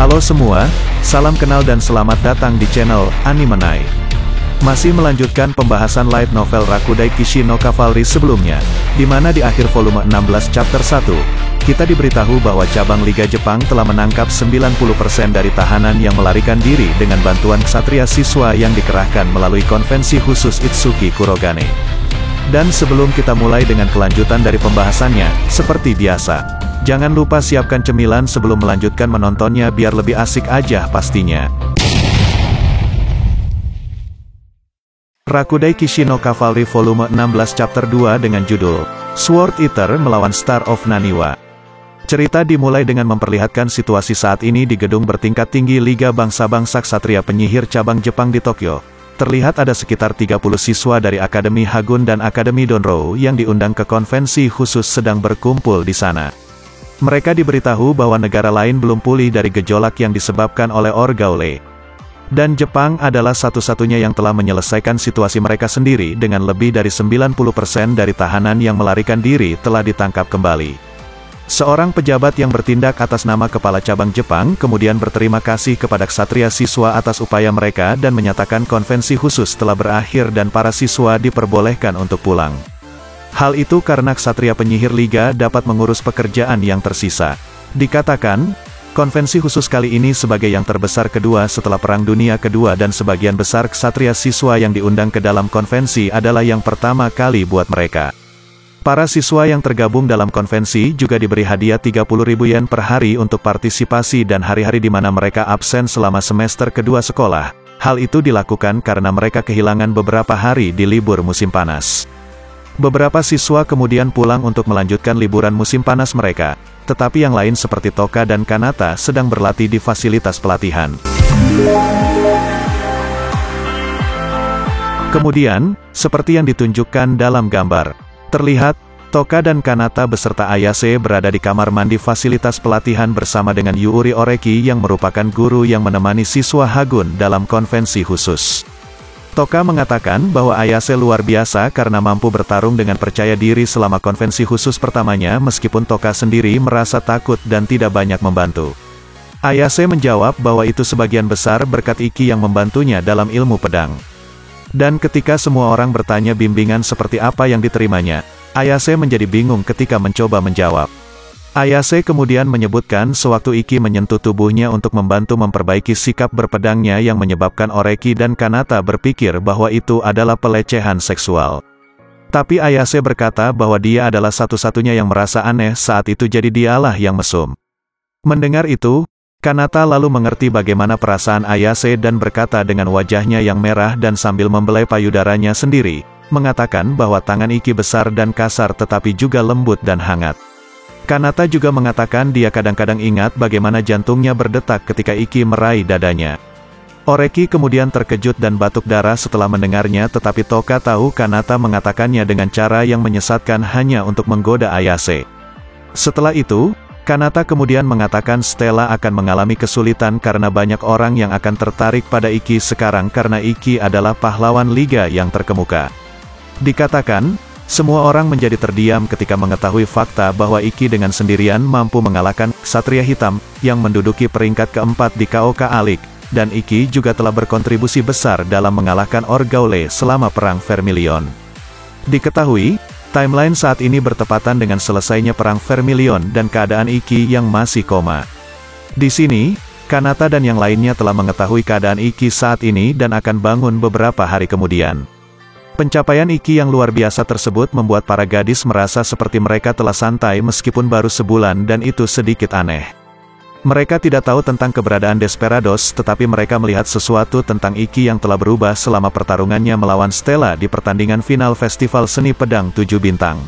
Halo semua, salam kenal dan selamat datang di channel Animenai. Masih melanjutkan pembahasan light novel Rakudai Kishi no Cavalry sebelumnya, di mana di akhir volume 16 chapter 1, kita diberitahu bahwa cabang Liga Jepang telah menangkap 90% dari tahanan yang melarikan diri dengan bantuan ksatria siswa yang dikerahkan melalui konvensi khusus Itsuki Kurogane. Dan sebelum kita mulai dengan kelanjutan dari pembahasannya, seperti biasa, jangan lupa siapkan cemilan sebelum melanjutkan menontonnya biar lebih asik aja pastinya. Rakudai Kishi no Cavalry volume 16 chapter 2 dengan judul Sword Eater melawan Star of Naniwa. Cerita dimulai dengan memperlihatkan situasi saat ini di gedung bertingkat tinggi Liga Bangsa-Bangsa Ksatria Penyihir Cabang Jepang di Tokyo. Terlihat ada sekitar 30 siswa dari Akademi Hagun dan Akademi Donro yang diundang ke konvensi khusus sedang berkumpul di sana. Mereka diberitahu bahwa negara lain belum pulih dari gejolak yang disebabkan oleh Orgaule. Dan Jepang adalah satu-satunya yang telah menyelesaikan situasi mereka sendiri dengan lebih dari 90% dari tahanan yang melarikan diri telah ditangkap kembali. Seorang pejabat yang bertindak atas nama Kepala Cabang Jepang kemudian berterima kasih kepada ksatria siswa atas upaya mereka dan menyatakan konvensi khusus telah berakhir dan para siswa diperbolehkan untuk pulang. Hal itu karena ksatria penyihir Liga dapat mengurus pekerjaan yang tersisa. Dikatakan, konvensi khusus kali ini sebagai yang terbesar kedua setelah Perang Dunia Kedua dan sebagian besar ksatria siswa yang diundang ke dalam konvensi adalah yang pertama kali buat mereka. Para siswa yang tergabung dalam konvensi juga diberi hadiah 30.000 yen per hari untuk partisipasi dan hari-hari di mana mereka absen selama semester kedua sekolah. Hal itu dilakukan karena mereka kehilangan beberapa hari di libur musim panas. Beberapa siswa kemudian pulang untuk melanjutkan liburan musim panas mereka, tetapi yang lain seperti Toka dan Kanata sedang berlatih di fasilitas pelatihan. Kemudian, seperti yang ditunjukkan dalam gambar, terlihat, Toka dan Kanata beserta Ayase berada di kamar mandi fasilitas pelatihan bersama dengan Yuri Oreki yang merupakan guru yang menemani siswa Hagun dalam konvensi khusus. Toka mengatakan bahwa Ayase luar biasa karena mampu bertarung dengan percaya diri selama konvensi khusus pertamanya meskipun Toka sendiri merasa takut dan tidak banyak membantu. Ayase menjawab bahwa itu sebagian besar berkat Iki yang membantunya dalam ilmu pedang. Dan ketika semua orang bertanya bimbingan seperti apa yang diterimanya, Ayase menjadi bingung ketika mencoba menjawab. Ayase kemudian menyebutkan sewaktu Iki menyentuh tubuhnya untuk membantu memperbaiki sikap berpedangnya yang menyebabkan Oreki dan Kanata berpikir bahwa itu adalah pelecehan seksual. Tapi Ayase berkata bahwa dia adalah satu-satunya yang merasa aneh saat itu jadi dialah yang mesum. Mendengar itu, Kanata lalu mengerti bagaimana perasaan Ayase dan berkata dengan wajahnya yang merah dan sambil membelai payudaranya sendiri, mengatakan bahwa tangan Iki besar dan kasar tetapi juga lembut dan hangat. Kanata juga mengatakan dia kadang-kadang ingat bagaimana jantungnya berdetak ketika Iki meraih dadanya. Oreki kemudian terkejut dan batuk darah setelah mendengarnya tetapi Toka tahu Kanata mengatakannya dengan cara yang menyesatkan hanya untuk menggoda Ayase. Setelah itu, Kanata kemudian mengatakan Stella akan mengalami kesulitan karena banyak orang yang akan tertarik pada Iki sekarang karena Iki adalah pahlawan Liga yang terkemuka. Dikatakan, semua orang menjadi terdiam ketika mengetahui fakta bahwa Iki dengan sendirian mampu mengalahkan Ksatria Hitam, yang menduduki peringkat keempat di KOK Alik, dan Iki juga telah berkontribusi besar dalam mengalahkan Orgaule selama Perang Vermilion. Diketahui, timeline saat ini bertepatan dengan selesainya Perang Vermilion dan keadaan Iki yang masih koma. Di sini, Kanata dan yang lainnya telah mengetahui keadaan Iki saat ini dan akan bangun beberapa hari kemudian. Pencapaian Iki yang luar biasa tersebut membuat para gadis merasa seperti mereka telah santai meskipun baru sebulan dan itu sedikit aneh. Mereka tidak tahu tentang keberadaan Desperados tetapi mereka melihat sesuatu tentang Iki yang telah berubah selama pertarungannya melawan Stella di pertandingan final Festival Seni Pedang 7 Bintang.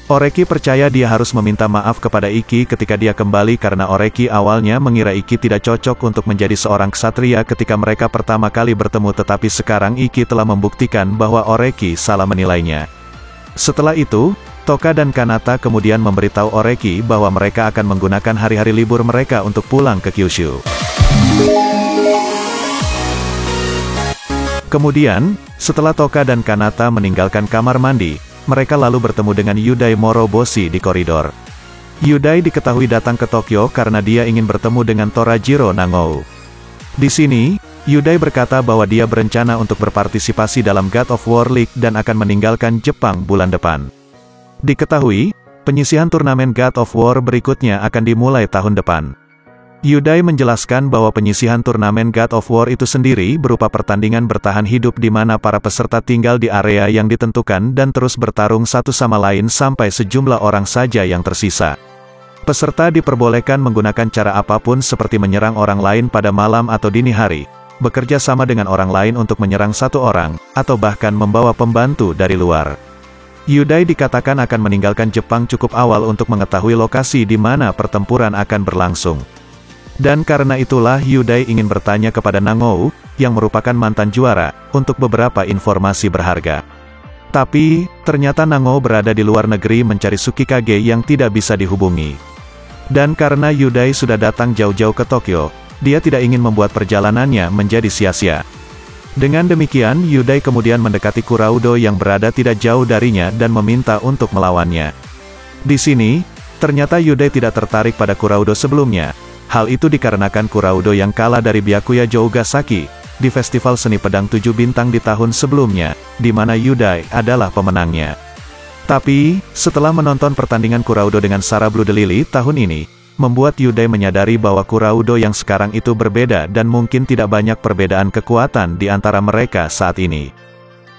Oreki percaya dia harus meminta maaf kepada Iki ketika dia kembali karena Oreki awalnya mengira Iki tidak cocok untuk menjadi seorang ksatria ketika mereka pertama kali bertemu tetapi sekarang Iki telah membuktikan bahwa Oreki salah menilainya. Setelah itu, Toka dan Kanata kemudian memberitahu Oreki bahwa mereka akan menggunakan hari-hari libur mereka untuk pulang ke Kyushu. Kemudian, setelah Toka dan Kanata meninggalkan kamar mandi, mereka lalu bertemu dengan Yudai Moroboshi di koridor. Yudai diketahui datang ke Tokyo karena dia ingin bertemu dengan Torajiro Nangou. Di sini, Yudai berkata bahwa dia berencana untuk berpartisipasi dalam God of War League dan akan meninggalkan Jepang bulan depan. Diketahui, penyisihan turnamen God of War berikutnya akan dimulai tahun depan. Yudai menjelaskan bahwa penyisihan turnamen God of War itu sendiri berupa pertandingan bertahan hidup di mana para peserta tinggal di area yang ditentukan dan terus bertarung satu sama lain sampai sejumlah orang saja yang tersisa. Peserta diperbolehkan menggunakan cara apapun seperti menyerang orang lain pada malam atau dini hari, bekerja sama dengan orang lain untuk menyerang satu orang, atau bahkan membawa pembantu dari luar. Yudai dikatakan akan meninggalkan Jepang cukup awal untuk mengetahui lokasi di mana pertempuran akan berlangsung. Dan karena itulah Yudai ingin bertanya kepada Nangou, yang merupakan mantan juara, untuk beberapa informasi berharga. Tapi, ternyata Nangou berada di luar negeri mencari Tsukikage yang tidak bisa dihubungi. Dan karena Yudai sudah datang jauh-jauh ke Tokyo, dia tidak ingin membuat perjalanannya menjadi sia-sia. Dengan demikian Yudai kemudian mendekati Kuraudo yang berada tidak jauh darinya dan meminta untuk melawannya. Di sini, ternyata Yudai tidak tertarik pada Kuraudo sebelumnya. Hal itu dikarenakan Kuraudo yang kalah dari Byakuya Jougasaki, di Festival Seni Pedang 7 Bintang di tahun sebelumnya, di mana Yudai adalah pemenangnya. Tapi, setelah menonton pertandingan Kuraudo dengan Sarah Blue Lily tahun ini, membuat Yudai menyadari bahwa Kuraudo yang sekarang itu berbeda dan mungkin tidak banyak perbedaan kekuatan di antara mereka saat ini.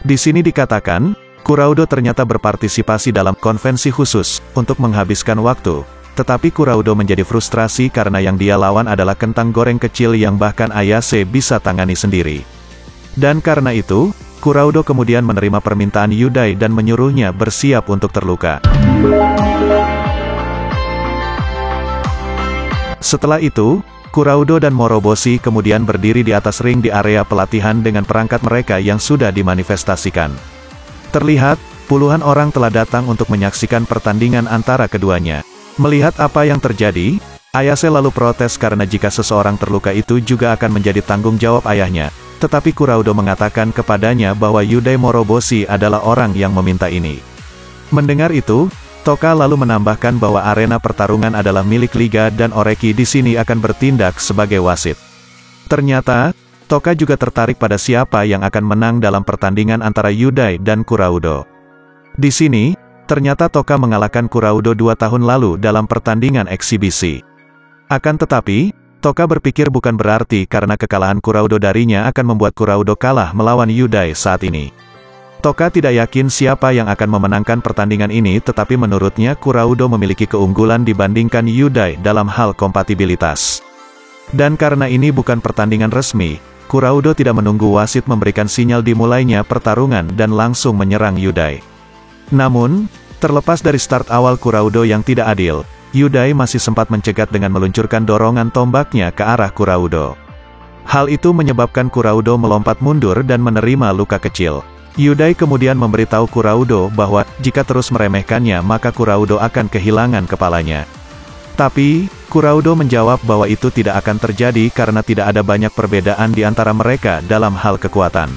Di sini dikatakan, Kuraudo ternyata berpartisipasi dalam konvensi khusus, untuk menghabiskan waktu. Tetapi Kuraudo menjadi frustrasi karena yang dia lawan adalah kentang goreng kecil yang bahkan Ayase bisa tangani sendiri. Dan karena itu, Kuraudo kemudian menerima permintaan Yudai dan menyuruhnya bersiap untuk terluka. Setelah itu, Kuraudo dan Moroboshi kemudian berdiri di atas ring di area pelatihan dengan perangkat mereka yang sudah dimanifestasikan. Terlihat, puluhan orang telah datang untuk menyaksikan pertandingan antara keduanya. Melihat apa yang terjadi, Ayase lalu protes karena jika seseorang terluka itu juga akan menjadi tanggung jawab ayahnya. Tetapi Kuraudo mengatakan kepadanya bahwa Yudai Moroboshi adalah orang yang meminta ini. Mendengar itu, Toka lalu menambahkan bahwa arena pertarungan adalah milik Liga dan Oreki di sini akan bertindak sebagai wasit. Ternyata, Toka juga tertarik pada siapa yang akan menang dalam pertandingan antara Yudai dan Kuraudo. Di sini, ternyata Toka mengalahkan Kuraudo 2 tahun lalu dalam pertandingan eksibisi. Akan tetapi, Toka berpikir bukan berarti karena kekalahan Kuraudo darinya akan membuat Kuraudo kalah melawan Yudai saat ini. Toka tidak yakin siapa yang akan memenangkan pertandingan ini tetapi menurutnya Kuraudo memiliki keunggulan dibandingkan Yudai dalam hal kompatibilitas. Dan karena ini bukan pertandingan resmi, Kuraudo tidak menunggu wasit memberikan sinyal dimulainya pertarungan dan langsung menyerang Yudai. Namun, terlepas dari start awal Kuraudo yang tidak adil, Yudai masih sempat mencegat dengan meluncurkan dorongan tombaknya ke arah Kuraudo. Hal itu menyebabkan Kuraudo melompat mundur dan menerima luka kecil. Yudai kemudian memberitahu Kuraudo bahwa, jika terus meremehkannya maka Kuraudo akan kehilangan kepalanya. Tapi, Kuraudo menjawab bahwa itu tidak akan terjadi karena tidak ada banyak perbedaan di antara mereka dalam hal kekuatan.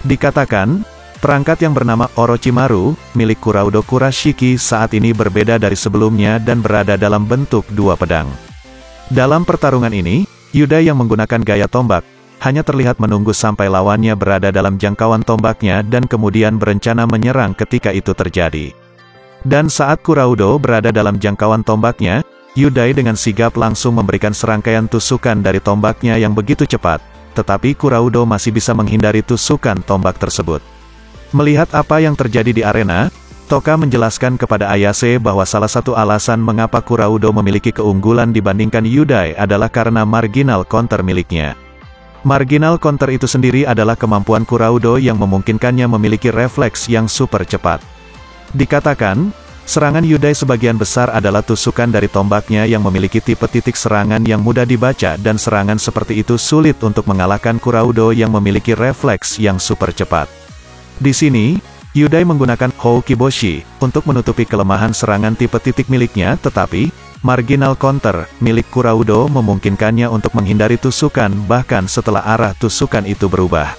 Dikatakan, perangkat yang bernama Orochimaru, milik Kuraudo Kurashiki saat ini berbeda dari sebelumnya dan berada dalam bentuk 2 pedang. Dalam pertarungan ini, Yudai yang menggunakan gaya tombak, hanya terlihat menunggu sampai lawannya berada dalam jangkauan tombaknya dan kemudian berencana menyerang ketika itu terjadi. Dan saat Kuraudo berada dalam jangkauan tombaknya, Yudai dengan sigap langsung memberikan serangkaian tusukan dari tombaknya yang begitu cepat. Tetapi Kuraudo masih bisa menghindari tusukan tombak tersebut. Melihat apa yang terjadi di arena, Toka menjelaskan kepada Ayase bahwa salah satu alasan mengapa Kuraudo memiliki keunggulan dibandingkan Yudai adalah karena marginal counter miliknya. Marginal counter itu sendiri adalah kemampuan Kuraudo yang memungkinkannya memiliki refleks yang super cepat. Dikatakan, serangan Yudai sebagian besar adalah tusukan dari tombaknya yang memiliki tipe titik serangan yang mudah dibaca dan serangan seperti itu sulit untuk mengalahkan Kuraudo yang memiliki refleks yang super cepat. Di sini, Yudai menggunakan Houkiboshi untuk menutupi kelemahan serangan tipe titik miliknya tetapi, marginal counter milik Kuraudo memungkinkannya untuk menghindari tusukan bahkan setelah arah tusukan itu berubah.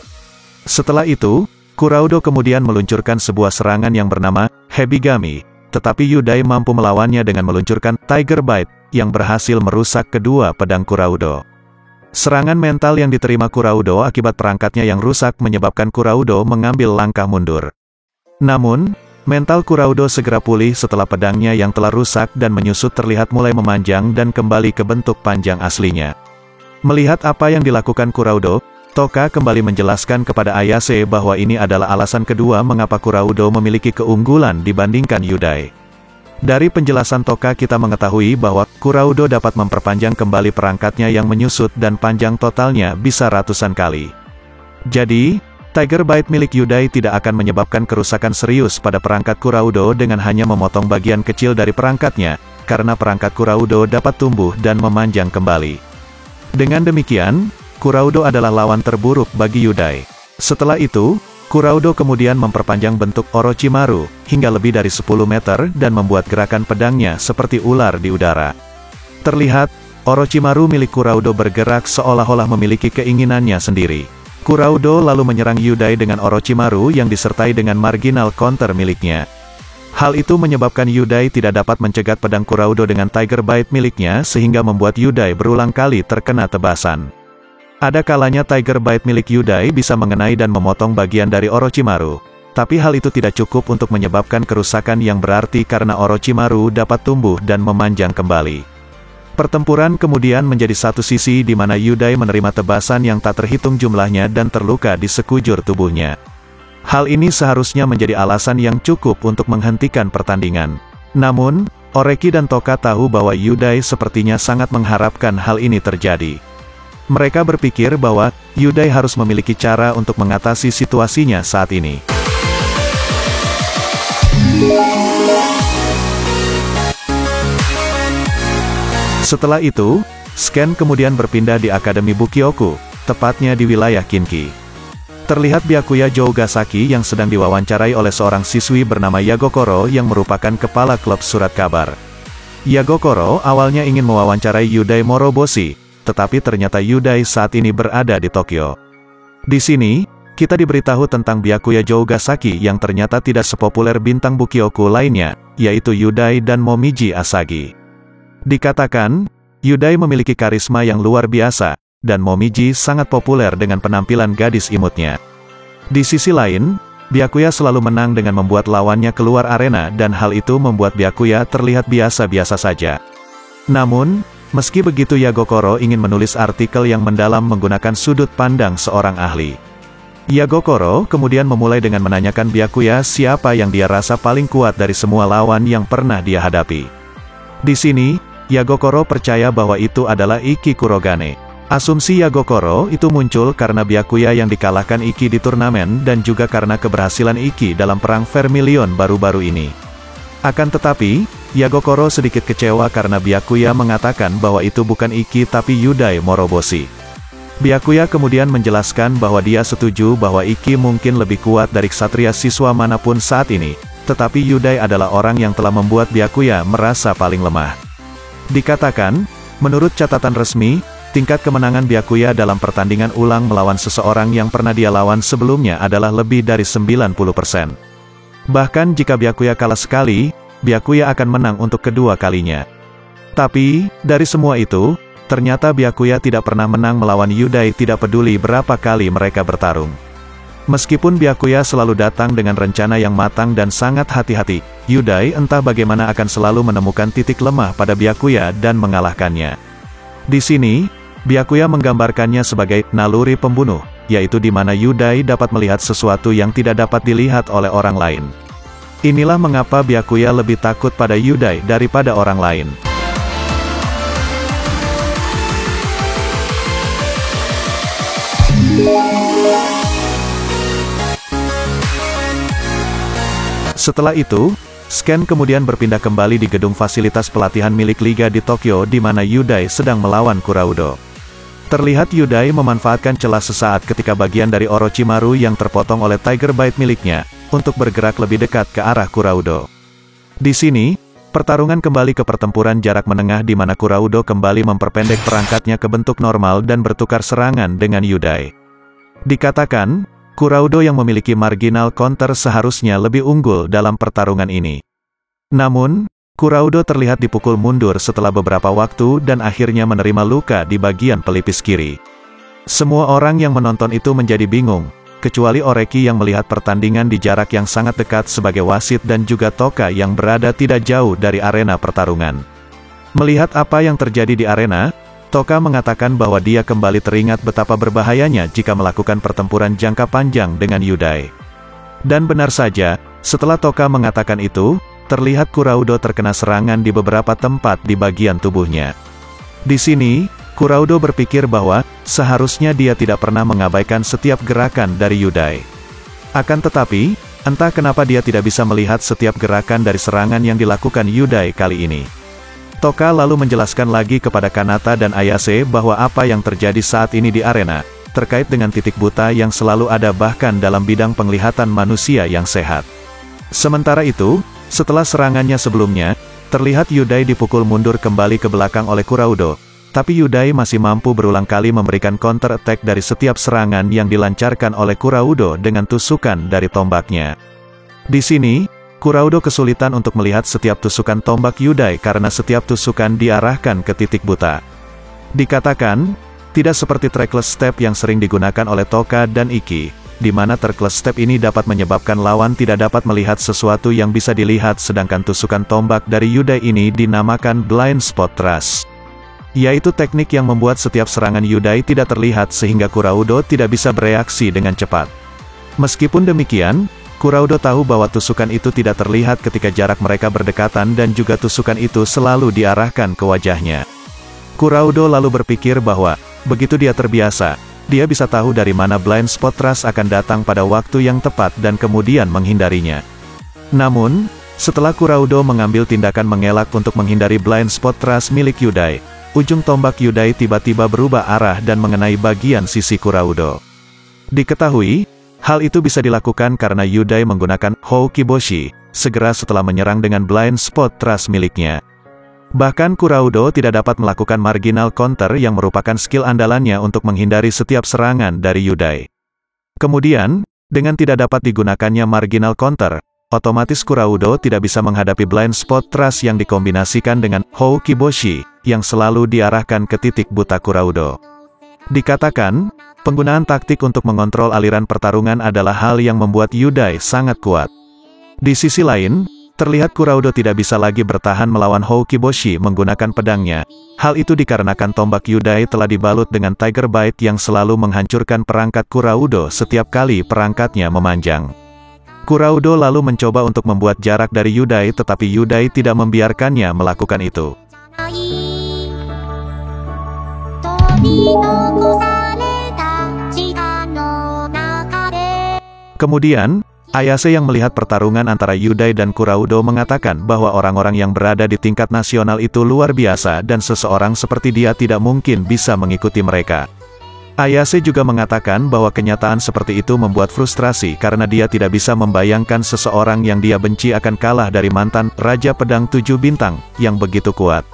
Setelah itu, Kuraudo kemudian meluncurkan sebuah serangan yang bernama Hebigami, tetapi Yudai mampu melawannya dengan meluncurkan Tiger Bite, yang berhasil merusak kedua pedang Kuraudo. Serangan mental yang diterima Kuraudo akibat perangkatnya yang rusak menyebabkan Kuraudo mengambil langkah mundur. Namun, mental Kuraudo segera pulih setelah pedangnya yang telah rusak dan menyusut terlihat mulai memanjang dan kembali ke bentuk panjang aslinya. Melihat apa yang dilakukan Kuraudo, Toka kembali menjelaskan kepada Ayase bahwa ini adalah alasan kedua mengapa Kuraudo memiliki keunggulan dibandingkan Yudai. Dari penjelasan Toka kita mengetahui bahwa Kuraudo dapat memperpanjang kembali perangkatnya yang menyusut dan panjang totalnya bisa ratusan kali. Jadi, Tiger Bite milik Yudai tidak akan menyebabkan kerusakan serius pada perangkat Kuraudo dengan hanya memotong bagian kecil dari perangkatnya, karena perangkat Kuraudo dapat tumbuh dan memanjang kembali. Dengan demikian, Kuraudo adalah lawan terburuk bagi Yudai. Setelah itu, Kuraudo kemudian memperpanjang bentuk Orochimaru, hingga lebih dari 10 meter dan membuat gerakan pedangnya seperti ular di udara. Terlihat, Orochimaru milik Kuraudo bergerak seolah-olah memiliki keinginannya sendiri. Kuraudo lalu menyerang Yudai dengan Orochimaru yang disertai dengan marginal counter miliknya. Hal itu menyebabkan Yudai tidak dapat mencegat pedang Kuraudo dengan Tiger Bite miliknya sehingga membuat Yudai berulang kali terkena tebasan. Ada kalanya Tiger Bite milik Yudai bisa mengenai dan memotong bagian dari Orochimaru, tapi hal itu tidak cukup untuk menyebabkan kerusakan yang berarti karena Orochimaru dapat tumbuh dan memanjang kembali. Pertempuran kemudian menjadi satu sisi di mana Yudai menerima tebasan yang tak terhitung jumlahnya dan terluka di sekujur tubuhnya. Hal ini seharusnya menjadi alasan yang cukup untuk menghentikan pertandingan. Namun, Oreki dan Toka tahu bahwa Yudai sepertinya sangat mengharapkan hal ini terjadi. Mereka berpikir bahwa Yudai harus memiliki cara untuk mengatasi situasinya saat ini. Setelah itu, Scan kemudian berpindah di Akademi Bukyoku, tepatnya di wilayah Kinki. Terlihat Byakuya Jougasaki yang sedang diwawancarai oleh seorang siswi bernama Yagokoro yang merupakan kepala klub surat kabar. Yagokoro awalnya ingin mewawancarai Yudai Moroboshi, tetapi ternyata Yudai saat ini berada di Tokyo. Di sini, kita diberitahu tentang Byakuya Jougasaki yang ternyata tidak sepopuler bintang Bukyoku lainnya, yaitu Yudai dan Momiji Asagi. Dikatakan, Yudai memiliki karisma yang luar biasa, dan Momiji sangat populer dengan penampilan gadis imutnya. Di sisi lain, Byakuya selalu menang dengan membuat lawannya keluar arena dan hal itu membuat Byakuya terlihat biasa-biasa saja. Namun, meski begitu Yagokoro ingin menulis artikel yang mendalam menggunakan sudut pandang seorang ahli. Yagokoro kemudian memulai dengan menanyakan Byakuya siapa yang dia rasa paling kuat dari semua lawan yang pernah dia hadapi. Di sini, Yagokoro percaya bahwa itu adalah Ikki Kurogane. Asumsi Yagokoro itu muncul karena Byakuya yang dikalahkan Ikki di turnamen dan juga karena keberhasilan Ikki dalam perang Vermilion baru-baru ini. Akan tetapi, Yagokoro sedikit kecewa karena Byakuya mengatakan bahwa itu bukan Ikki tapi Yudai Moroboshi. Byakuya kemudian menjelaskan bahwa dia setuju bahwa Ikki mungkin lebih kuat dari ksatria siswa manapun saat ini, tetapi Yudai adalah orang yang telah membuat Byakuya merasa paling lemah. Dikatakan, menurut catatan resmi, tingkat kemenangan Byakuya dalam pertandingan ulang melawan seseorang yang pernah dia lawan sebelumnya adalah lebih dari 90%. Bahkan jika Byakuya kalah sekali, Byakuya akan menang untuk kedua kalinya. Tapi, dari semua itu, ternyata Byakuya tidak pernah menang melawan Yudai tidak peduli berapa kali mereka bertarung. Meskipun Byakuya selalu datang dengan rencana yang matang dan sangat hati-hati, Yudai entah bagaimana akan selalu menemukan titik lemah pada Byakuya dan mengalahkannya. Di sini, Byakuya menggambarkannya sebagai naluri pembunuh, yaitu di mana Yudai dapat melihat sesuatu yang tidak dapat dilihat oleh orang lain. Inilah mengapa Byakuya lebih takut pada Yudai daripada orang lain. Setelah itu, Scan kemudian berpindah kembali di gedung fasilitas pelatihan milik Liga di Tokyo di mana Yudai sedang melawan Kuraudo. Terlihat Yudai memanfaatkan celah sesaat ketika bagian dari Orochimaru yang terpotong oleh Tiger Bite miliknya, untuk bergerak lebih dekat ke arah Kuraudo. Di sini, pertarungan kembali ke pertempuran jarak menengah di mana Kuraudo kembali memperpendek perangkatnya ke bentuk normal dan bertukar serangan dengan Yudai. Dikatakan, Kuraudo yang memiliki marginal counter seharusnya lebih unggul dalam pertarungan ini. Namun, Kuraudo terlihat dipukul mundur setelah beberapa waktu dan akhirnya menerima luka di bagian pelipis kiri. Semua orang yang menonton itu menjadi bingung, kecuali Oreki yang melihat pertandingan di jarak yang sangat dekat sebagai wasit dan juga Toka yang berada tidak jauh dari arena pertarungan. Melihat apa yang terjadi di arena, Toka mengatakan bahwa dia kembali teringat betapa berbahayanya jika melakukan pertempuran jangka panjang dengan Yudai. Dan benar saja, setelah Toka mengatakan itu, terlihat Kuraudo terkena serangan di beberapa tempat di bagian tubuhnya. Di sini, Kuraudo berpikir bahwa, seharusnya dia tidak pernah mengabaikan setiap gerakan dari Yudai. Akan tetapi, entah kenapa dia tidak bisa melihat setiap gerakan dari serangan yang dilakukan Yudai kali ini. Toka lalu menjelaskan lagi kepada Kanata dan Ayase bahwa apa yang terjadi saat ini di arena, terkait dengan titik buta yang selalu ada bahkan dalam bidang penglihatan manusia yang sehat. Sementara itu, setelah serangannya sebelumnya, terlihat Yudai dipukul mundur kembali ke belakang oleh Kuraudo, tapi Yudai masih mampu berulang kali memberikan counter attack dari setiap serangan yang dilancarkan oleh Kuraudo dengan tusukan dari tombaknya. Di sini, Kuraudo kesulitan untuk melihat setiap tusukan tombak Yudai karena setiap tusukan diarahkan ke titik buta. Dikatakan, tidak seperti trackless step yang sering digunakan oleh Toka dan Iki, di mana trackless step ini dapat menyebabkan lawan tidak dapat melihat sesuatu yang bisa dilihat, sedangkan tusukan tombak dari Yudai ini dinamakan blind spot thrust, yaitu teknik yang membuat setiap serangan Yudai tidak terlihat sehingga Kuraudo tidak bisa bereaksi dengan cepat. Meskipun demikian, Kuraudo tahu bahwa tusukan itu tidak terlihat ketika jarak mereka berdekatan dan juga tusukan itu selalu diarahkan ke wajahnya. Kuraudo lalu berpikir bahwa, begitu dia terbiasa, dia bisa tahu dari mana blind spot thrust akan datang pada waktu yang tepat dan kemudian menghindarinya. Namun, setelah Kuraudo mengambil tindakan mengelak untuk menghindari blind spot thrust milik Yudai, ujung tombak Yudai tiba-tiba berubah arah dan mengenai bagian sisi Kuraudo. Diketahui, hal itu bisa dilakukan karena Yudai menggunakan Houkiboshi, segera setelah menyerang dengan blind spot thrust miliknya. Bahkan Kuraudo tidak dapat melakukan marginal counter yang merupakan skill andalannya untuk menghindari setiap serangan dari Yudai. Kemudian, dengan tidak dapat digunakannya marginal counter, otomatis Kuraudo tidak bisa menghadapi blind spot thrust yang dikombinasikan dengan Houkiboshi, yang selalu diarahkan ke titik buta Kuraudo. Dikatakan, penggunaan taktik untuk mengontrol aliran pertarungan adalah hal yang membuat Yudai sangat kuat. Di sisi lain, terlihat Kuraudo tidak bisa lagi bertahan melawan Houkiboshi menggunakan pedangnya. Hal itu dikarenakan tombak Yudai telah dibalut dengan Tiger Bite yang selalu menghancurkan perangkat Kuraudo setiap kali perangkatnya memanjang. Kuraudo lalu mencoba untuk membuat jarak dari Yudai, tetapi Yudai tidak membiarkannya melakukan itu. Kemudian, Ayase yang melihat pertarungan antara Yudai dan Kuraudo mengatakan bahwa orang-orang yang berada di tingkat nasional itu luar biasa dan seseorang seperti dia tidak mungkin bisa mengikuti mereka. Ayase juga mengatakan bahwa kenyataan seperti itu membuat frustrasi karena dia tidak bisa membayangkan seseorang yang dia benci akan kalah dari mantan Raja Pedang 7 Bintang yang begitu kuat.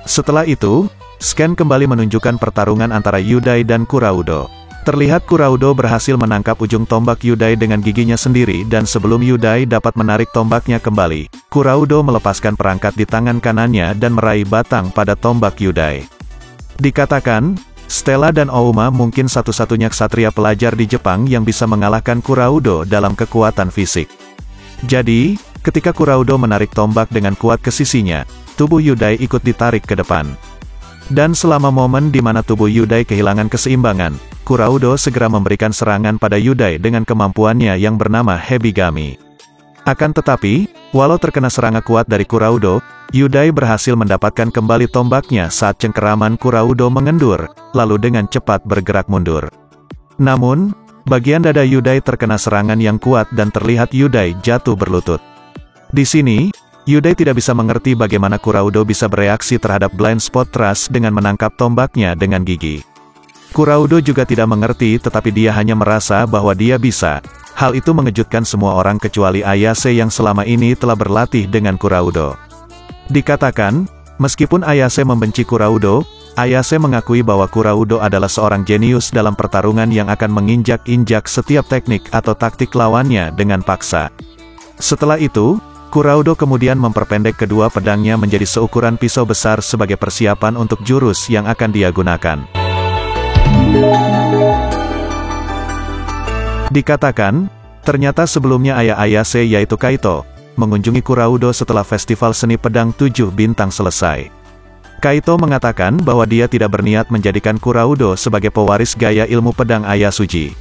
Setelah itu, scan kembali menunjukkan pertarungan antara Yudai dan Kuraudo. Terlihat Kuraudo berhasil menangkap ujung tombak Yudai dengan giginya sendiri dan sebelum Yudai dapat menarik tombaknya kembali, Kuraudo melepaskan perangkat di tangan kanannya dan meraih batang pada tombak Yudai. Dikatakan, Stella dan Ouma mungkin satu-satunya ksatria pelajar di Jepang yang bisa mengalahkan Kuraudo dalam kekuatan fisik. Jadi, ketika Kuraudo menarik tombak dengan kuat ke sisinya, tubuh Yudai ikut ditarik ke depan. Dan selama momen di mana tubuh Yudai kehilangan keseimbangan, Kuraudo segera memberikan serangan pada Yudai dengan kemampuannya yang bernama Hebigami. Akan tetapi, walau terkena serangan kuat dari Kuraudo, Yudai berhasil mendapatkan kembali tombaknya saat cengkeraman Kuraudo mengendur, lalu dengan cepat bergerak mundur. Namun, bagian dada Yudai terkena serangan yang kuat dan terlihat Yudai jatuh berlutut. Di sini, Yudai tidak bisa mengerti bagaimana Kuraudo bisa bereaksi terhadap blind spot thrust dengan menangkap tombaknya dengan gigi. Kuraudo juga tidak mengerti, tetapi dia hanya merasa bahwa dia bisa. Hal itu mengejutkan semua orang kecuali Ayase yang selama ini telah berlatih dengan Kuraudo. Dikatakan, meskipun Ayase membenci Kuraudo, Ayase mengakui bahwa Kuraudo adalah seorang jenius dalam pertarungan yang akan menginjak-injak setiap teknik atau taktik lawannya dengan paksa. Setelah itu, Kuraudo kemudian memperpendek kedua pedangnya menjadi seukuran pisau besar sebagai persiapan untuk jurus yang akan dia gunakan. Dikatakan, ternyata sebelumnya ayah Ayase yaitu Kaito, mengunjungi Kuraudo setelah festival seni pedang 7 bintang selesai. Kaito mengatakan bahwa dia tidak berniat menjadikan Kuraudo sebagai pewaris gaya ilmu pedang Ayasuji.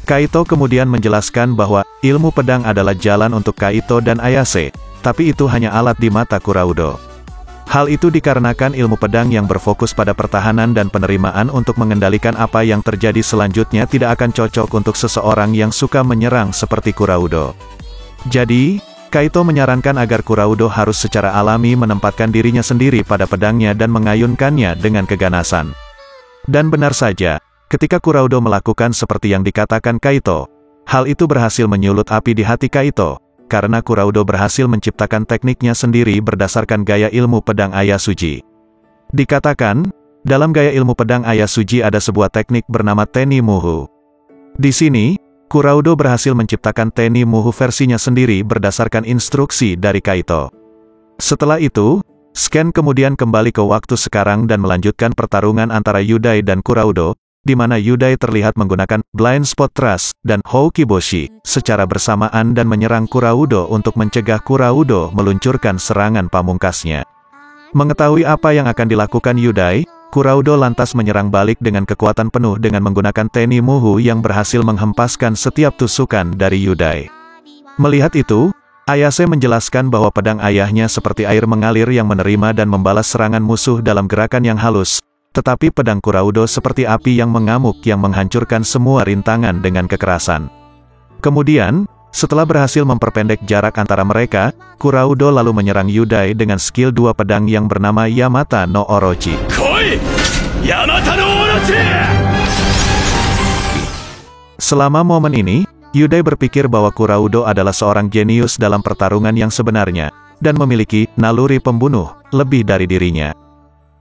Kaito kemudian menjelaskan bahwa ilmu pedang adalah jalan untuk Kaito dan Ayase, tapi itu hanya alat di mata Kuraudo. Hal itu dikarenakan ilmu pedang yang berfokus pada pertahanan dan penerimaan untuk mengendalikan apa yang terjadi selanjutnya tidak akan cocok untuk seseorang yang suka menyerang seperti Kuraudo. Jadi, Kaito menyarankan agar Kuraudo harus secara alami menempatkan dirinya sendiri pada pedangnya dan mengayunkannya dengan keganasan. Dan benar saja, ketika Kuraudo melakukan seperti yang dikatakan Kaito, hal itu berhasil menyulut api di hati Kaito, karena Kuraudo berhasil menciptakan tekniknya sendiri berdasarkan gaya ilmu pedang Ayasuji. Dikatakan, dalam gaya ilmu pedang Ayasuji ada sebuah teknik bernama Tenni Muhu. Di sini, Kuraudo berhasil menciptakan Tenni Muhu versinya sendiri berdasarkan instruksi dari Kaito. Setelah itu, Scan kemudian kembali ke waktu sekarang dan melanjutkan pertarungan antara Yudai dan Kuraudo, di mana Yudai terlihat menggunakan Blind Spot Thrust dan Houkiboshi secara bersamaan dan menyerang Kuraudo untuk mencegah Kuraudo meluncurkan serangan pamungkasnya. Mengetahui apa yang akan dilakukan Yudai, Kuraudo lantas menyerang balik dengan kekuatan penuh dengan menggunakan Tenni Muhu yang berhasil menghempaskan setiap tusukan dari Yudai. Melihat itu, Ayase menjelaskan bahwa pedang ayahnya seperti air mengalir yang menerima dan membalas serangan musuh dalam gerakan yang halus, tetapi pedang Kuraudo seperti api yang mengamuk yang menghancurkan semua rintangan dengan kekerasan. Kemudian, setelah berhasil memperpendek jarak antara mereka, Kuraudo lalu menyerang Yudai dengan skill 2 pedang yang bernama Yamata no Orochi. Yamata no Orochi! Selama momen ini, Yudai berpikir bahwa Kuraudo adalah seorang jenius dalam pertarungan yang sebenarnya, dan memiliki naluri pembunuh lebih dari dirinya.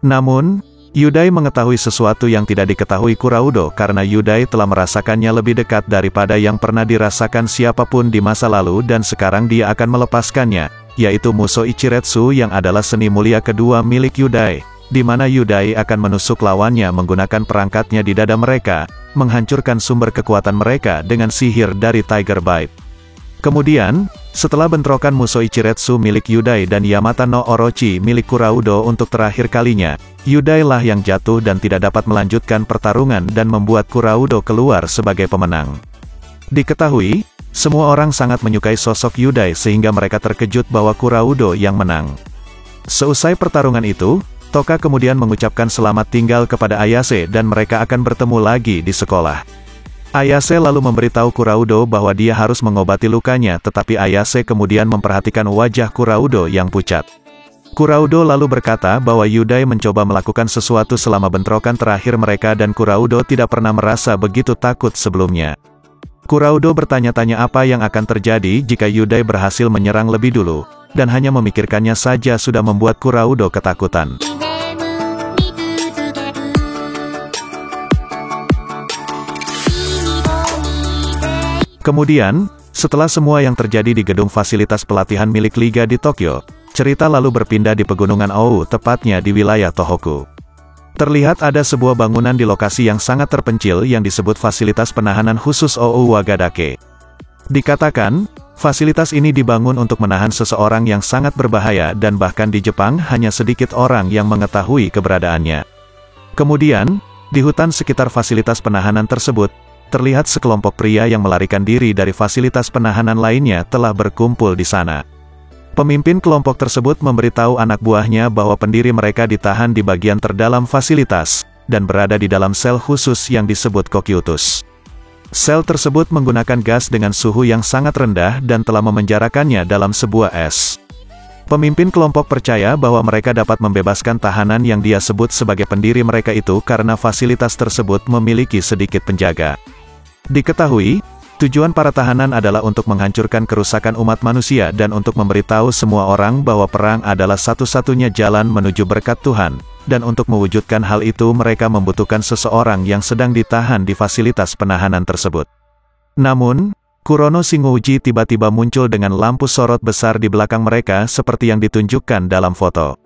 Namun, Yudai mengetahui sesuatu yang tidak diketahui Kuraudo karena Yudai telah merasakannya lebih dekat daripada yang pernah dirasakan siapapun di masa lalu dan sekarang dia akan melepaskannya, yaitu Musou Ichiretsu yang adalah seni mulia kedua milik Yudai, di mana Yudai akan menusuk lawannya menggunakan perangkatnya di dada mereka, menghancurkan sumber kekuatan mereka dengan sihir dari Tiger Bite. Kemudian, setelah bentrokan Musou Ichiretsu milik Yudai dan Yamata no Orochi milik Kuraudo untuk terakhir kalinya, Yudai lah yang jatuh dan tidak dapat melanjutkan pertarungan dan membuat Kuraudo keluar sebagai pemenang. Diketahui, semua orang sangat menyukai sosok Yudai sehingga mereka terkejut bahwa Kuraudo yang menang. Seusai pertarungan itu, Toka kemudian mengucapkan selamat tinggal kepada Ayase dan mereka akan bertemu lagi di sekolah. Ayase lalu memberitahu Kuraudo bahwa dia harus mengobati lukanya tetapi Ayase kemudian memperhatikan wajah Kuraudo yang pucat. Kuraudo lalu berkata bahwa Yudai mencoba melakukan sesuatu selama bentrokan terakhir mereka dan Kuraudo tidak pernah merasa begitu takut sebelumnya. Kuraudo bertanya-tanya apa yang akan terjadi jika Yudai berhasil menyerang lebih dulu, dan hanya memikirkannya saja sudah membuat Kuraudo ketakutan. Kemudian, setelah semua yang terjadi di gedung fasilitas pelatihan milik Liga di Tokyo, cerita lalu berpindah di pegunungan Owu, tepatnya di wilayah Tohoku. Terlihat ada sebuah bangunan di lokasi yang sangat terpencil yang disebut fasilitas penahanan khusus Owu Wagadake. Dikatakan, fasilitas ini dibangun untuk menahan seseorang yang sangat berbahaya dan bahkan di Jepang hanya sedikit orang yang mengetahui keberadaannya. Kemudian, di hutan sekitar fasilitas penahanan tersebut, terlihat sekelompok pria yang melarikan diri dari fasilitas penahanan lainnya telah berkumpul di sana. Pemimpin kelompok tersebut memberitahu anak buahnya bahwa pendiri mereka ditahan di bagian terdalam fasilitas, dan berada di dalam sel khusus yang disebut Kokyutus. Sel tersebut menggunakan gas dengan suhu yang sangat rendah dan telah memenjarakannya dalam sebuah es. Pemimpin kelompok percaya bahwa mereka dapat membebaskan tahanan yang dia sebut sebagai pendiri mereka itu karena fasilitas tersebut memiliki sedikit penjaga. Diketahui, tujuan para tahanan adalah untuk menghancurkan kerusakan umat manusia dan untuk memberitahu semua orang bahwa perang adalah satu-satunya jalan menuju berkat Tuhan, dan untuk mewujudkan hal itu mereka membutuhkan seseorang yang sedang ditahan di fasilitas penahanan tersebut. Namun, Kurono Shingouji tiba-tiba muncul dengan lampu sorot besar di belakang mereka seperti yang ditunjukkan dalam foto.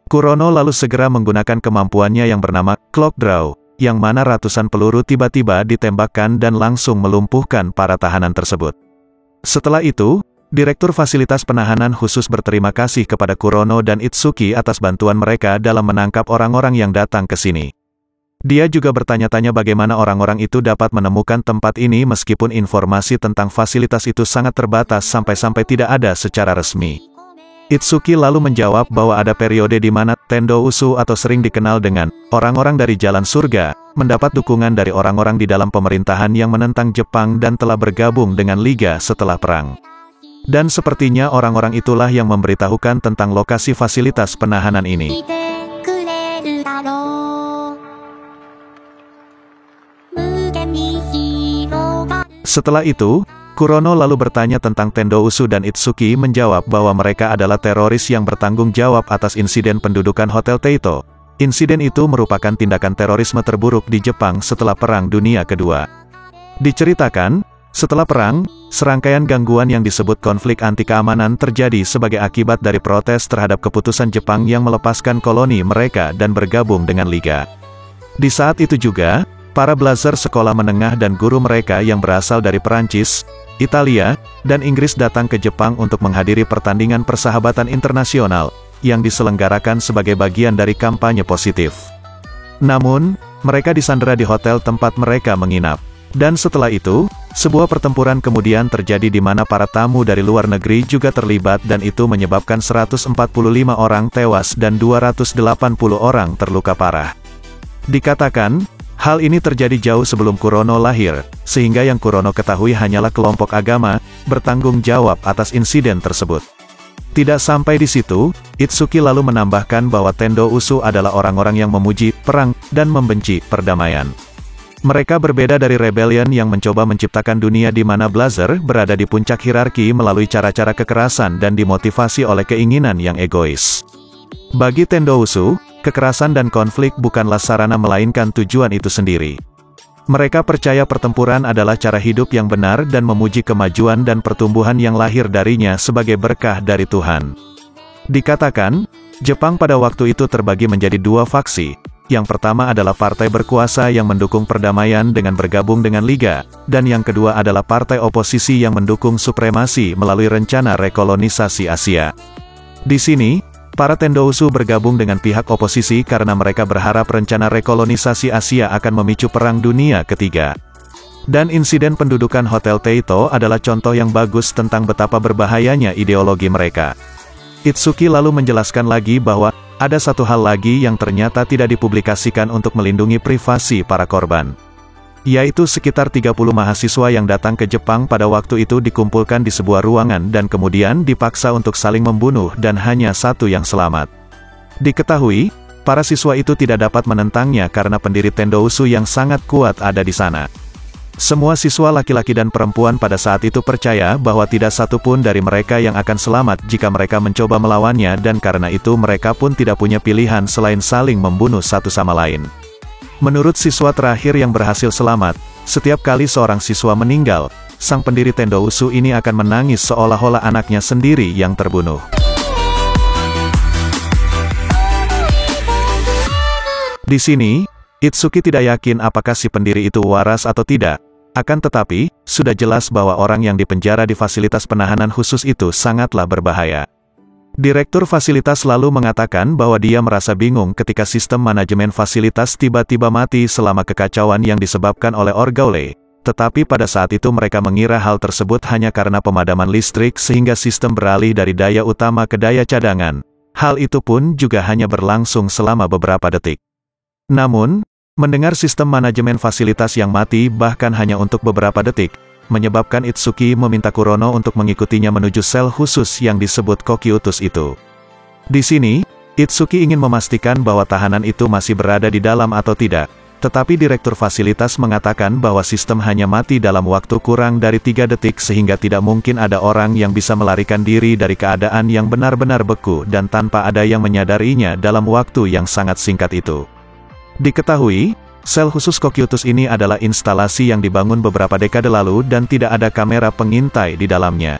Kurono lalu segera menggunakan kemampuannya yang bernama Clock Draw, yang mana ratusan peluru tiba-tiba ditembakkan dan langsung melumpuhkan para tahanan tersebut. Setelah itu, Direktur Fasilitas Penahanan khusus berterima kasih kepada Kurono dan Itsuki atas bantuan mereka dalam menangkap orang-orang yang datang ke sini. Dia juga bertanya-tanya bagaimana orang-orang itu dapat menemukan tempat ini meskipun informasi tentang fasilitas itu sangat terbatas sampai-sampai tidak ada secara resmi. Itsuki lalu menjawab bahwa ada periode di mana Tendo Usu atau sering dikenal dengan orang-orang dari Jalan Surga, mendapat dukungan dari orang-orang di dalam pemerintahan yang menentang Jepang dan telah bergabung dengan Liga setelah perang. Dan sepertinya orang-orang itulah yang memberitahukan tentang lokasi fasilitas penahanan ini. Setelah itu, Kurono lalu bertanya tentang Tendo Usu dan Itsuki menjawab bahwa mereka adalah teroris yang bertanggung jawab atas insiden pendudukan Hotel Teito. Insiden itu merupakan tindakan terorisme terburuk di Jepang setelah Perang Dunia Kedua. Diceritakan, setelah perang, serangkaian gangguan yang disebut konflik anti keamanan terjadi sebagai akibat dari protes terhadap keputusan Jepang yang melepaskan koloni mereka dan bergabung dengan Liga. Di saat itu juga, para belajar sekolah menengah dan guru mereka yang berasal dari Perancis, Italia, dan Inggris datang ke Jepang untuk menghadiri pertandingan persahabatan internasional, yang diselenggarakan sebagai bagian dari kampanye positif. Namun, mereka disandera di hotel tempat mereka menginap. Dan setelah itu, sebuah pertempuran kemudian terjadi di mana para tamu dari luar negeri juga terlibat dan itu menyebabkan 145 orang tewas dan 280 orang terluka parah. Dikatakan, hal ini terjadi jauh sebelum Kurono lahir, sehingga yang Kurono ketahui hanyalah kelompok agama, bertanggung jawab atas insiden tersebut. Tidak sampai di situ, Itsuki lalu menambahkan bahwa Tendo Usu adalah orang-orang yang memuji perang dan membenci perdamaian. Mereka berbeda dari rebellion yang mencoba menciptakan dunia di mana Blazer berada di puncak hierarki melalui cara-cara kekerasan dan dimotivasi oleh keinginan yang egois. Bagi Tendo Usu, kekerasan dan konflik bukanlah sarana melainkan tujuan itu sendiri. Mereka percaya pertempuran adalah cara hidup yang benar dan memuji kemajuan dan pertumbuhan yang lahir darinya sebagai berkah dari Tuhan. Dikatakan, Jepang pada waktu itu terbagi menjadi dua faksi. Yang pertama adalah partai berkuasa yang mendukung perdamaian dengan bergabung dengan Liga, dan yang kedua adalah partai oposisi yang mendukung supremasi melalui rencana rekolonisasi Asia. Di sini, para Tendo Usu bergabung dengan pihak oposisi karena mereka berharap rencana rekolonisasi Asia akan memicu Perang Dunia Ketiga. Dan insiden pendudukan Hotel Teito adalah contoh yang bagus tentang betapa berbahayanya ideologi mereka. Itsuki lalu menjelaskan lagi bahwa, ada satu hal lagi yang ternyata tidak dipublikasikan untuk melindungi privasi para korban. Yaitu sekitar 30 mahasiswa yang datang ke Jepang pada waktu itu dikumpulkan di sebuah ruangan dan kemudian dipaksa untuk saling membunuh dan hanya satu yang selamat. Diketahui, para siswa itu tidak dapat menentangnya karena pendiri Tendo Usu yang sangat kuat ada di sana. Semua siswa laki-laki dan perempuan pada saat itu percaya bahwa tidak satu pun dari mereka yang akan selamat jika mereka mencoba melawannya dan karena itu mereka pun tidak punya pilihan selain saling membunuh satu sama lain. Menurut siswa terakhir yang berhasil selamat, setiap kali seorang siswa meninggal, sang pendiri Tendo Usu ini akan menangis seolah-olah anaknya sendiri yang terbunuh. Di sini, Itsuki tidak yakin apakah si pendiri itu waras atau tidak. Akan tetapi, sudah jelas bahwa orang yang dipenjara di fasilitas penahanan khusus itu sangatlah berbahaya. Direktur fasilitas lalu mengatakan bahwa dia merasa bingung ketika sistem manajemen fasilitas tiba-tiba mati selama kekacauan yang disebabkan oleh Orgaule. Tetapi pada saat itu mereka mengira hal tersebut hanya karena pemadaman listrik sehingga sistem beralih dari daya utama ke daya cadangan. Hal itu pun juga hanya berlangsung selama beberapa detik. Namun, mendengar sistem manajemen fasilitas yang mati bahkan hanya untuk beberapa detik, menyebabkan Itsuki meminta Kurono untuk mengikutinya menuju sel khusus yang disebut Kokyutus itu. Di sini, Itsuki ingin memastikan bahwa tahanan itu masih berada di dalam atau tidak, Tetapi Direktur Fasilitas mengatakan bahwa sistem hanya mati dalam waktu kurang dari 3 detik sehingga tidak mungkin ada orang yang bisa melarikan diri dari keadaan yang benar-benar beku dan tanpa ada yang menyadarinya dalam waktu yang sangat singkat itu. Diketahui, sel khusus Cocytus ini adalah instalasi yang dibangun beberapa dekade lalu dan tidak ada kamera pengintai di dalamnya.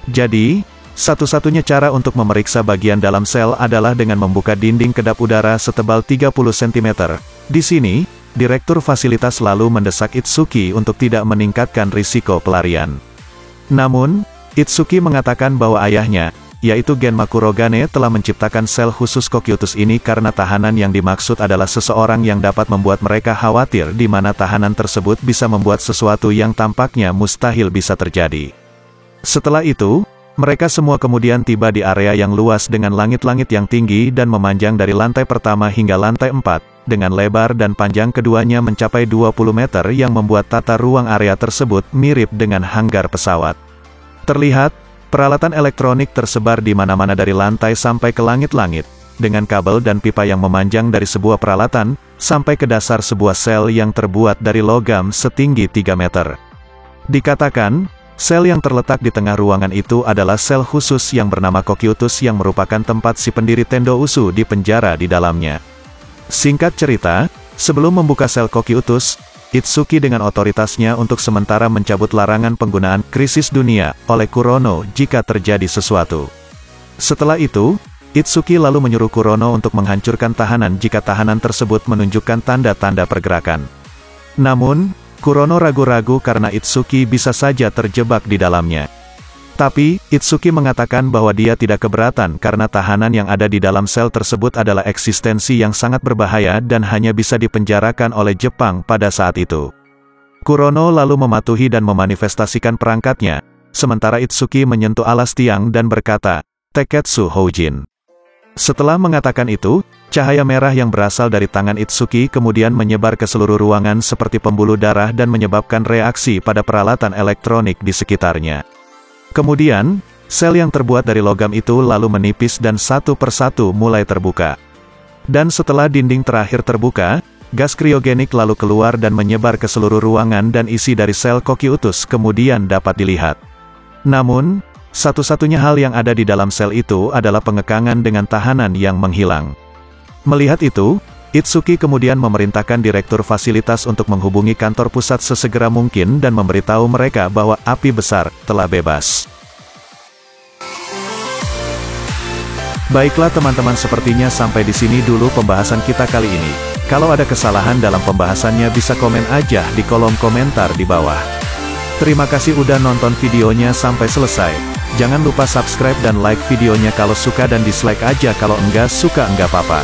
Jadi, satu-satunya cara untuk memeriksa bagian dalam sel adalah dengan membuka dinding kedap udara setebal 30 cm. Di sini, Direktur Fasilitas lalu mendesak Itsuki untuk tidak meningkatkan risiko pelarian. Namun, Itsuki mengatakan bahwa ayahnya, yaitu Genma Kurogane, telah menciptakan sel khusus Cocytus ini karena tahanan yang dimaksud adalah seseorang yang dapat membuat mereka khawatir di mana tahanan tersebut bisa membuat sesuatu yang tampaknya mustahil bisa terjadi. Setelah itu, mereka semua kemudian tiba di area yang luas dengan langit-langit yang tinggi dan memanjang dari lantai pertama hingga lantai 4, dengan lebar dan panjang keduanya mencapai 20 meter yang membuat tata ruang area tersebut mirip dengan hanggar pesawat. Terlihat, peralatan elektronik tersebar di mana-mana dari lantai sampai ke langit-langit, dengan kabel dan pipa yang memanjang dari sebuah peralatan, sampai ke dasar sebuah sel yang terbuat dari logam setinggi 3 meter. Dikatakan, sel yang terletak di tengah ruangan itu adalah sel khusus yang bernama Cocytus yang merupakan tempat si pendiri Tendo Usu dipenjara di dalamnya. Singkat cerita, sebelum membuka sel Cocytus, Itsuki dengan otoritasnya untuk sementara mencabut larangan penggunaan krisis dunia oleh Kurono jika terjadi sesuatu. Setelah itu, Itsuki lalu menyuruh Kurono untuk menghancurkan tahanan jika tahanan tersebut menunjukkan tanda-tanda pergerakan. Namun, Kurono ragu-ragu karena Itsuki bisa saja terjebak di dalamnya. Tapi, Itsuki mengatakan bahwa dia tidak keberatan karena tahanan yang ada di dalam sel tersebut adalah eksistensi yang sangat berbahaya dan hanya bisa dipenjarakan oleh Jepang pada saat itu. Kurono lalu mematuhi dan memanifestasikan perangkatnya, sementara Itsuki menyentuh alas tiang dan berkata, "Teketsu Houjin." Setelah mengatakan itu, cahaya merah yang berasal dari tangan Itsuki kemudian menyebar ke seluruh ruangan seperti pembuluh darah dan menyebabkan reaksi pada peralatan elektronik di sekitarnya. Kemudian, sel yang terbuat dari logam itu lalu menipis dan satu persatu mulai terbuka. Dan setelah dinding terakhir terbuka, gas kriogenik lalu keluar dan menyebar ke seluruh ruangan dan isi dari sel Cocytus kemudian dapat dilihat. Namun, satu-satunya hal yang ada di dalam sel itu adalah pengekangan dengan tahanan yang menghilang. Melihat itu, Itsuki kemudian memerintahkan Direktur Fasilitas untuk menghubungi kantor pusat sesegera mungkin dan memberitahu mereka bahwa api besar telah bebas. Baiklah teman-teman, sepertinya sampai di sini dulu pembahasan kita kali ini. Kalau ada kesalahan dalam pembahasannya bisa komen aja di kolom komentar di bawah. Terima kasih udah nonton videonya sampai selesai. Jangan lupa subscribe dan like videonya kalau suka dan dislike aja kalau enggak suka enggak apa-apa.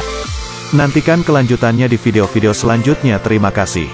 Nantikan kelanjutannya di video-video selanjutnya. Terima kasih.